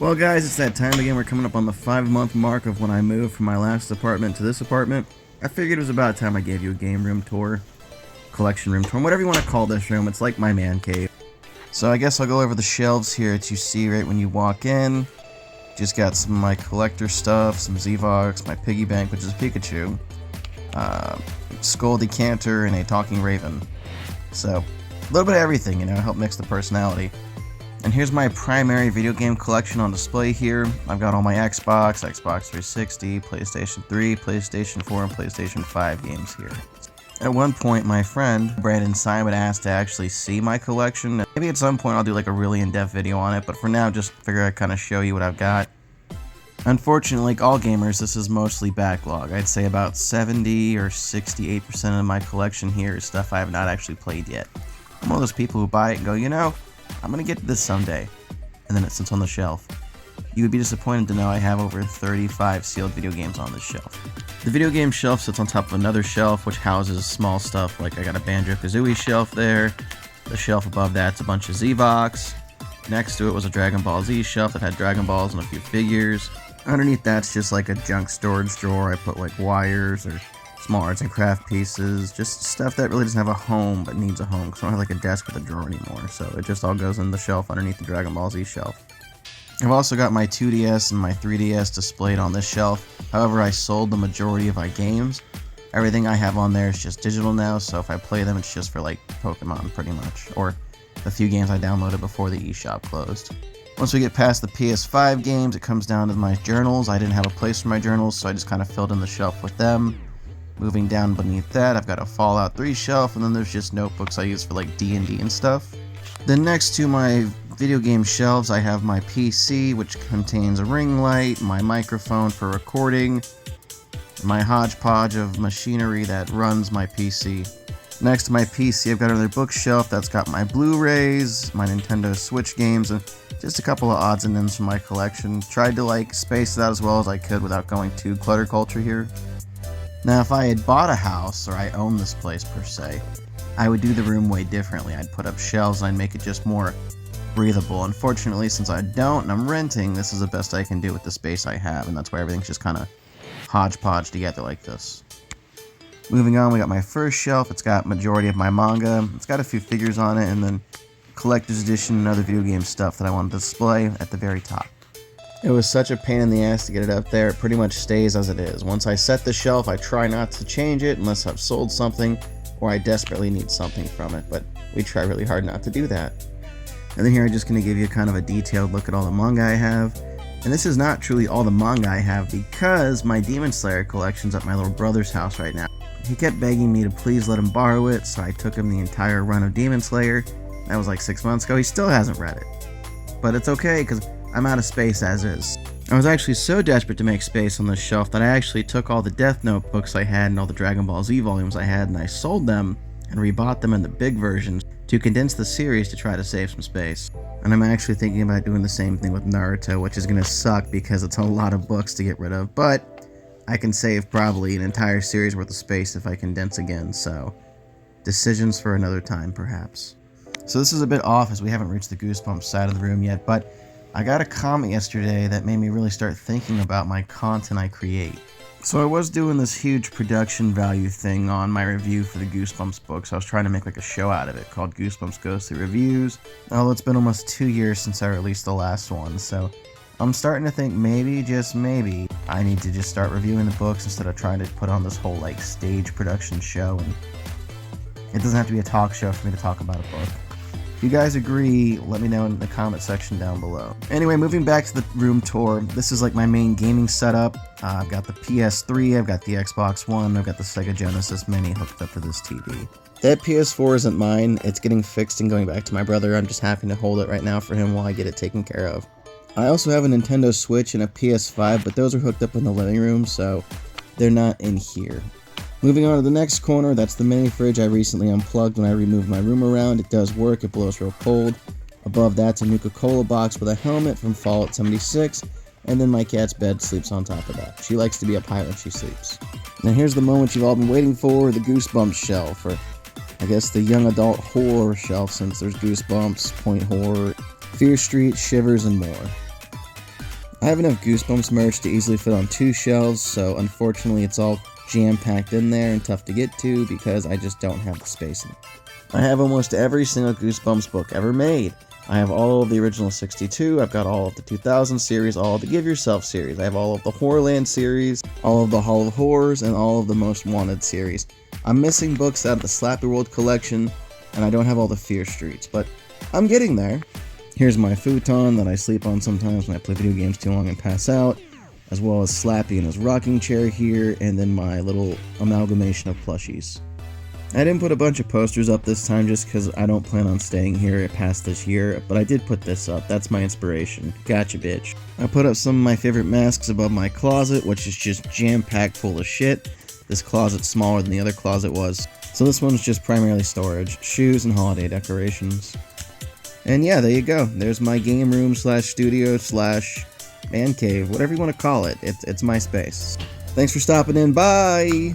Well guys, it's that time again. We're coming up on the 5-month mark of when I moved from my last apartment to this apartment. I figured it was about time I gave you a game room tour, collection room tour, whatever you want to call this room. It's like my man cave. So I guess I'll go over the shelves here that you see right when you walk in. Just got some of my collector stuff, some Zvox, my piggy bank, which is a Pikachu, Skull Decanter, and a Talking Raven. So, a little bit of everything, you know, help mix the personality. And here's my primary video game collection on display here. I've got all my Xbox 360, PlayStation 3, PlayStation 4, and PlayStation 5 games here. At one point, my friend, Brandon Simon, asked to actually see my collection. Maybe at some point I'll do like a really in-depth video on it, but for now, just figure I'd kind of show you what I've got. Unfortunately, like all gamers, this is mostly backlog. I'd say about 70 or 68% of my collection here is stuff I have not actually played yet. I'm one of those people who buy it and go, you know, I'm gonna get to this someday, and then it sits on the shelf. You would be disappointed to know I have over 35 sealed video games on this shelf. The video game shelf sits on top of another shelf which houses small stuff, like I got a Banjo-Kazooie shelf there. The shelf above that's a bunch of Zvox. Next to it was a Dragon Ball Z shelf that had Dragon Balls and a few figures. Underneath that's just like a junk storage drawer. I put like wires or small arts and craft pieces, just stuff that really doesn't have a home but needs a home, because I don't have like a desk with a drawer anymore, so it just all goes in the shelf underneath the Dragon Ball Z shelf. I've also got my 2DS and my 3DS displayed on this shelf. However, I sold the majority of my games. Everything I have on there is just digital now, so if I play them it's just for like Pokemon pretty much, or the few games I downloaded before the eShop closed. Once we get past the PS5 games, it comes down to my journals. I didn't have a place for my journals, so I just kind of filled in the shelf with them. Moving down beneath that, I've got a Fallout 3 shelf, and then there's just notebooks I use for like D&D and stuff. Then next to my video game shelves, I have my PC, which contains a ring light, my microphone for recording, my hodgepodge of machinery that runs my PC. Next to my PC, I've got another bookshelf that's got my Blu-rays, my Nintendo Switch games, and just a couple of odds and ends from my collection. Tried to like space it out as well as I could without going too clutter culture here. Now, if I had bought a house, or I owned this place per se, I would do the room way differently. I'd put up shelves and I'd make it just more breathable. Unfortunately, since I don't and I'm renting, this is the best I can do with the space I have, and that's why everything's just kind of hodgepodge together like this. Moving on, we got my first shelf. It's got majority of my manga. It's got a few figures on it, and then collector's edition and other video game stuff that I want to display at the very top. It was such a pain in the ass to get it up there. It pretty much stays as it is. Once I set the shelf, I try not to change it unless I've sold something or I desperately need something from it, but we try really hard not to do that. And then here I'm just going to give you kind of a detailed look at all the manga I have. And this is not truly all the manga I have, because my Demon Slayer collection's at my little brother's house right now. He kept begging me to please let him borrow it, so I took him the entire run of Demon Slayer. That was like 6 months ago. He still hasn't read it. But it's okay, because I'm out of space as is. I was actually so desperate to make space on this shelf that I actually took all the Death Note books I had and all the Dragon Ball Z volumes I had, and I sold them and rebought them in the big versions to condense the series to try to save some space. And I'm actually thinking about doing the same thing with Naruto, which is going to suck because it's a lot of books to get rid of, but I can save probably an entire series worth of space if I condense again, so decisions for another time perhaps. So this is a bit off as we haven't reached the Goosebumps side of the room yet, but I got a comment yesterday that made me really start thinking about my content I create. So I was doing this huge production value thing on my review for the Goosebumps books. I was trying to make like a show out of it called Goosebumps Goes Through Reviews. Although it's been almost 2 years since I released the last one, so I'm starting to think maybe, just maybe, I need to just start reviewing the books instead of trying to put on this whole like stage production show. And it doesn't have to be a talk show for me to talk about a book. If you guys agree, let me know in the comment section down below. Anyway, moving back to the room tour, this is like my main gaming setup. I've got the PS3, I've got the Xbox One, I've got the Sega Genesis Mini hooked up to this TV. That PS4 isn't mine, it's getting fixed and going back to my brother. I'm just happy to hold it right now for him while I get it taken care of. I also have a Nintendo Switch and a PS5, but those are hooked up in the living room, so they're not in here. Moving on to the next corner, that's the mini fridge I recently unplugged when I removed my room around. It does work, it blows real cold. Above that's a Nuka-Cola box with a helmet from Fallout 76, and then my cat's bed sleeps on top of that. She likes to be up high when she sleeps. Now here's the moment you've all been waiting for, the Goosebumps shelf, or I guess the young adult horror shelf, since there's Goosebumps, Point Horror, Fear Street, Shivers, and more. I have enough Goosebumps merch to easily fit on 2 shelves, so unfortunately it's all jam-packed in there and tough to get to because I just don't have the space in it. I have almost every single Goosebumps book ever made. I have all of the original 62, I've got all of the 2000 series, all of the Give Yourself series, I have all of the Horrorland series, all of the Hall of Horrors, and all of the Most Wanted series. I'm missing books out of the Slappy World collection, and I don't have all the Fear Streets, but I'm getting there. Here's my futon that I sleep on sometimes when I play video games too long and pass out, as well as Slappy in his rocking chair here, and then my little amalgamation of plushies. I didn't put a bunch of posters up this time just because I don't plan on staying here past this year, but I did put this up. That's my inspiration. Gotcha, bitch. I put up some of my favorite masks above my closet, which is just jam-packed full of shit. This closet's smaller than the other closet was, so this one's just primarily storage, shoes, and holiday decorations. And yeah, there you go. There's my game room slash studio slash man cave, whatever you want to call it. It's my space. Thanks for stopping in. Bye!